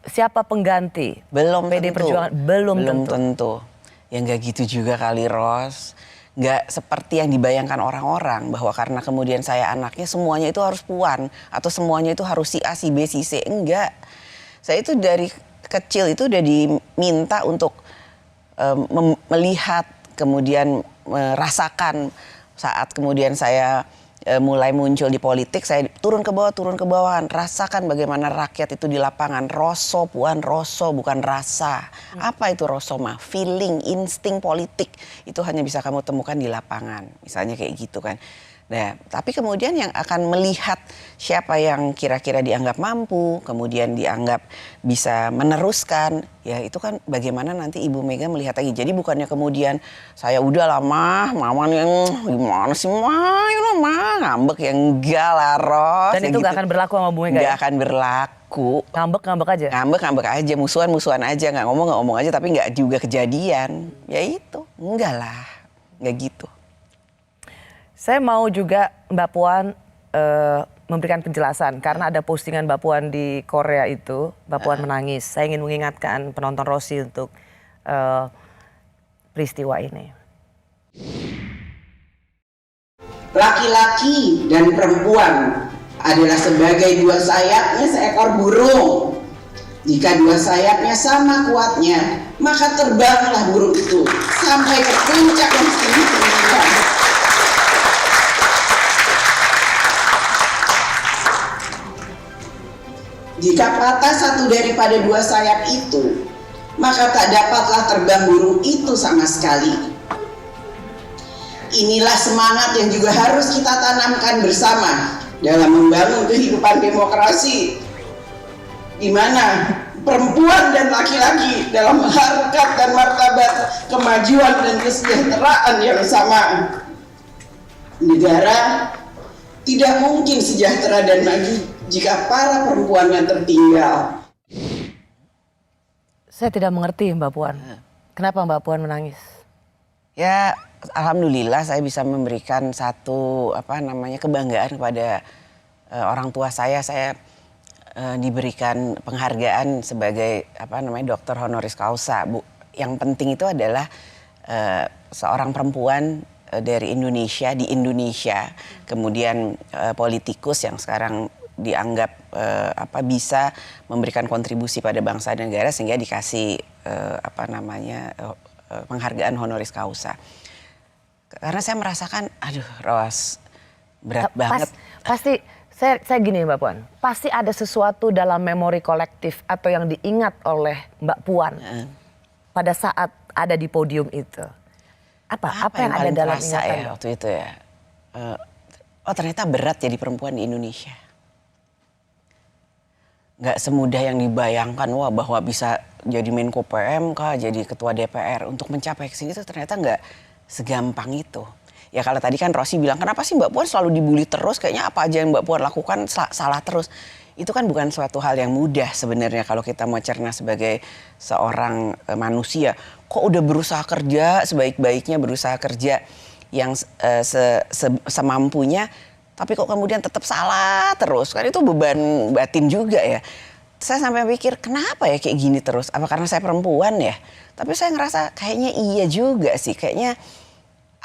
Siapa pengganti? Belum PD tentu. Perjuangan belum tentu. Ya nggak gitu juga kali Ros. Nggak seperti yang dibayangkan orang-orang bahwa karena kemudian saya anaknya semuanya itu harus Puan atau semuanya itu harus si A, si B, si C. Enggak. Saya itu dari kecil itu udah diminta untuk melihat, kemudian merasakan saat kemudian saya mulai muncul di politik, saya turun ke bawahan, rasakan bagaimana rakyat itu di lapangan. Roso, Puan, roso bukan rasa. Apa itu roso mah? Feeling, insting politik itu hanya bisa kamu temukan di lapangan. Misalnya kayak gitu kan. Nah, tapi kemudian yang akan melihat siapa yang kira-kira dianggap mampu, kemudian dianggap bisa meneruskan, ya itu kan bagaimana nanti Ibu Mega melihat lagi. Jadi bukannya kemudian saya udah lama, mama yang gimana sih mah, ngambek ya enggak lah Ros. Dan itu gak akan berlaku sama Bu Mega? Gak akan berlaku. Ngambek aja? Ngambek aja, musuhan aja, nggak ngomong aja tapi nggak juga kejadian. Ya itu, enggak lah, nggak gitu. Saya mau juga Mbak Puan memberikan penjelasan karena ada postingan Mbak Puan di Korea itu, Mbak Puan menangis. Saya ingin mengingatkan penonton Rosi untuk peristiwa ini. Laki-laki dan perempuan adalah sebagai dua sayapnya seekor burung. Jika dua sayapnya sama kuatnya, maka terbanglah burung itu sampai ke puncak yang setinggi-tingginya. Jika patah satu daripada dua sayap itu, maka tak dapatlah terbang burung itu sama sekali. Inilah semangat yang juga harus kita tanamkan bersama dalam membangun kehidupan demokrasi, di mana perempuan dan laki-laki dalam harkat dan martabat kemajuan dan kesejahteraan yang sama. Negara tidak mungkin sejahtera dan maju jika para perempuannya tertinggal. Saya tidak mengerti Mbak Puan. Kenapa Mbak Puan menangis? Ya, alhamdulillah saya bisa memberikan satu kebanggaan kepada orang tua saya. Saya diberikan penghargaan sebagai doktor honoris causa, Bu. Yang penting itu adalah seorang perempuan dari Indonesia di Indonesia, kemudian politikus yang sekarang dianggap bisa memberikan kontribusi pada bangsa dan negara sehingga dikasih penghargaan honoris causa. Karena saya merasakan, aduh Ros, berat banget. Pasti saya gini Mbak Puan, pasti ada sesuatu dalam memori kolektif atau yang diingat oleh Mbak Puan pada saat ada di podium itu. Apa yang ada dalam ingatan ya, waktu itu ya? Ternyata berat jadi perempuan di Indonesia. nggak semudah yang dibayangkan, wah bahwa bisa jadi Menko PMK, jadi ketua DPR. Untuk mencapai ke sini tuh ternyata nggak segampang itu. Ya kalau tadi kan Rosi bilang, kenapa sih Mbak Puan selalu dibully terus, kayaknya apa aja yang Mbak Puan lakukan salah terus. Itu kan bukan suatu hal yang mudah sebenarnya kalau kita mau cerna sebagai seorang manusia. Kok udah berusaha kerja sebaik-baiknya, berusaha kerja yang semampunya, tapi kok kemudian tetap salah terus. Kan itu beban batin juga ya. Saya sampai pikir kenapa ya kayak gini terus? Apa karena saya perempuan ya? Tapi saya ngerasa kayaknya iya juga sih. Kayaknya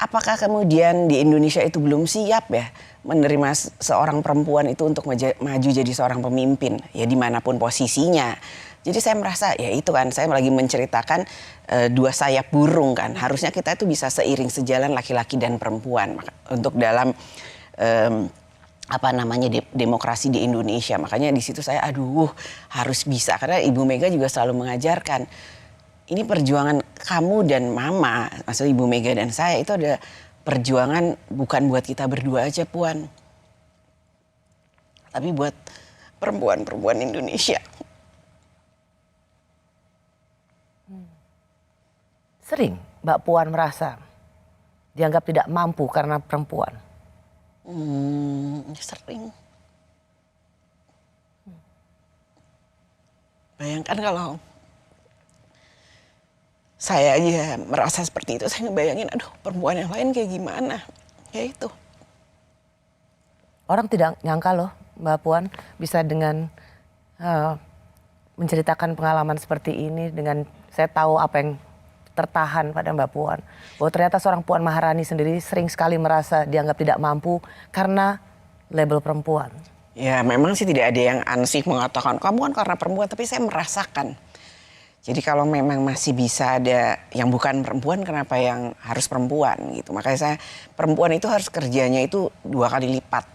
apakah kemudian di Indonesia itu belum siap ya menerima seorang perempuan itu untuk maju jadi seorang pemimpin ya dimanapun posisinya. Jadi saya merasa ya itu kan saya lagi menceritakan dua sayap burung kan. Harusnya kita itu bisa seiring sejalan laki-laki dan perempuan untuk dalam demokrasi di Indonesia. Makanya di situ saya harus bisa karena Ibu Mega juga selalu mengajarkan ini perjuangan kamu dan Mama, maksudnya Ibu Mega dan saya itu ada perjuangan bukan buat kita berdua aja Puan, tapi buat perempuan-perempuan Indonesia. Sering Mbak Puan merasa dianggap tidak mampu karena perempuan? Sering. Bayangkan kalau saya aja merasa seperti itu, saya ngebayangin, perempuan yang lain kayak gimana. Ya itu. Orang tidak nyangka loh Mbak Puan bisa dengan menceritakan pengalaman seperti ini, dengan saya tahu apa yang tertahan pada Mbak Puan. Bahwa ternyata seorang Puan Maharani sendiri sering sekali merasa dianggap tidak mampu karena label perempuan. Ya memang sih tidak ada yang ansih mengatakan kamu kan karena perempuan, tapi saya merasakan. Jadi kalau memang masih bisa ada yang bukan perempuan, kenapa yang harus perempuan gitu. Makanya saya perempuan itu harus kerjanya itu 2 kali lipat.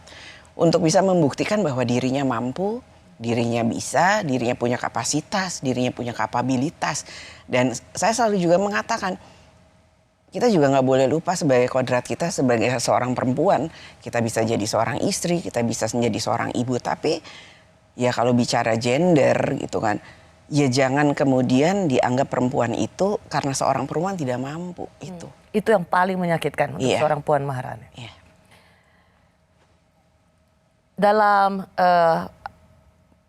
Untuk bisa membuktikan bahwa dirinya mampu, dirinya bisa, dirinya punya kapasitas, dirinya punya kapabilitas. Dan saya selalu juga mengatakan, kita juga nggak boleh lupa sebagai kodrat kita sebagai seorang perempuan. Kita bisa jadi seorang istri, kita bisa menjadi seorang ibu. Tapi ya kalau bicara gender gitu kan, ya jangan kemudian dianggap perempuan itu karena seorang perempuan tidak mampu itu. Itu yang paling menyakitkan untuk seorang Puan Maharani. Iya. Dalam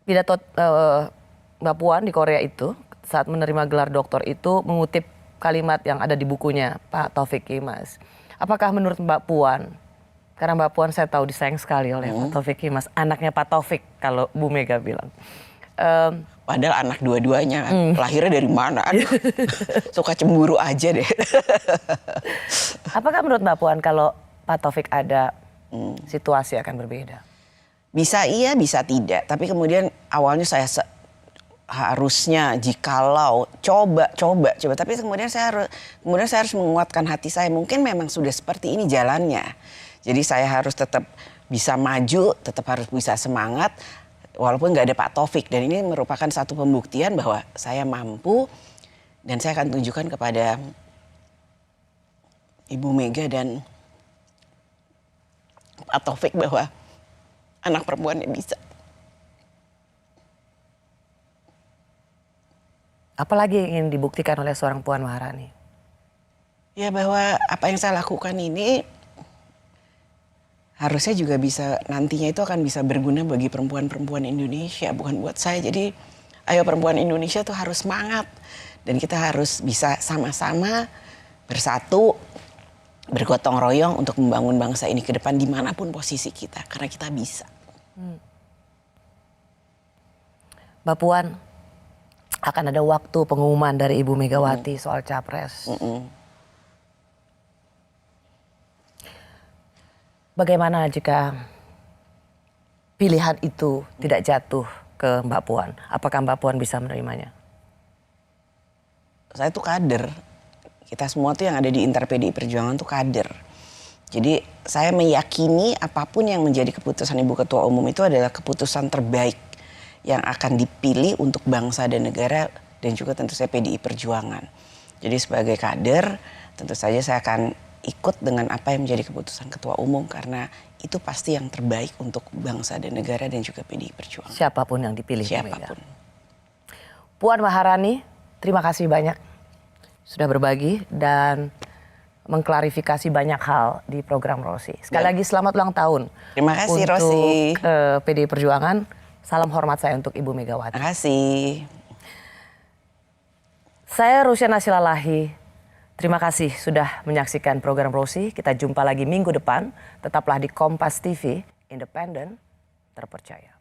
pidato Mbak Puan di Korea itu saat menerima gelar doktor itu mengutip kalimat yang ada di bukunya Pak Taufik Kimas. Apakah menurut Mbak Puan, karena Mbak Puan saya tahu disayang sekali oleh Pak Taufik Kimas, anaknya Pak Taufik kalau Bu Mega bilang. Padahal anak dua-duanya lahirnya dari mana? Suka cemburu aja deh. Apakah menurut Mbak Puan kalau Pak Taufik ada situasi akan berbeda? Bisa iya, bisa tidak. Tapi kemudian awalnya saya harusnya jikalau coba. Tapi kemudian saya harus menguatkan hati saya. Mungkin memang sudah seperti ini jalannya. Jadi saya harus tetap bisa maju, tetap harus bisa semangat. Walaupun nggak ada Pak Taufik, dan ini merupakan satu pembuktian bahwa saya mampu dan saya akan tunjukkan kepada Ibu Mega dan Pak Taufik bahwa anak perempuannya bisa. Apalagi yang ingin dibuktikan oleh seorang Puan Maharani? Ya bahwa apa yang saya lakukan ini harusnya juga bisa nantinya itu akan bisa berguna bagi perempuan-perempuan Indonesia, bukan buat saya. Jadi ayo perempuan Indonesia tuh harus semangat dan kita harus bisa sama-sama bersatu, bergotong royong untuk membangun bangsa ini ke depan dimanapun posisi kita, karena kita bisa. Mbak Puan, akan ada waktu pengumuman dari Ibu Megawati soal capres. Bagaimana jika pilihan itu tidak jatuh ke Mbak Puan? Apakah Mbak Puan bisa menerimanya? Saya tuh kader. Kita semua tuh yang ada di Inter PDI Perjuangan tuh kader. Jadi saya meyakini apapun yang menjadi keputusan Ibu Ketua Umum itu adalah keputusan terbaik yang akan dipilih untuk bangsa dan negara dan juga tentu saja PDI Perjuangan. Jadi sebagai kader tentu saja saya akan ikut dengan apa yang menjadi keputusan Ketua Umum karena itu pasti yang terbaik untuk bangsa dan negara dan juga PDI Perjuangan. Siapapun yang dipilih. Siapapun. Puan Maharani, terima kasih banyak sudah berbagi dan mengklarifikasi banyak hal di program Rosi. Sekali lagi selamat ulang tahun. Terima kasih untuk, Rosi. PDI Perjuangan. Salam hormat saya untuk Ibu Megawati. Terima kasih. Saya Rusiana Silalahi. Terima kasih sudah menyaksikan program Rosi. Kita jumpa lagi minggu depan. Tetaplah di Kompas TV, independen, terpercaya.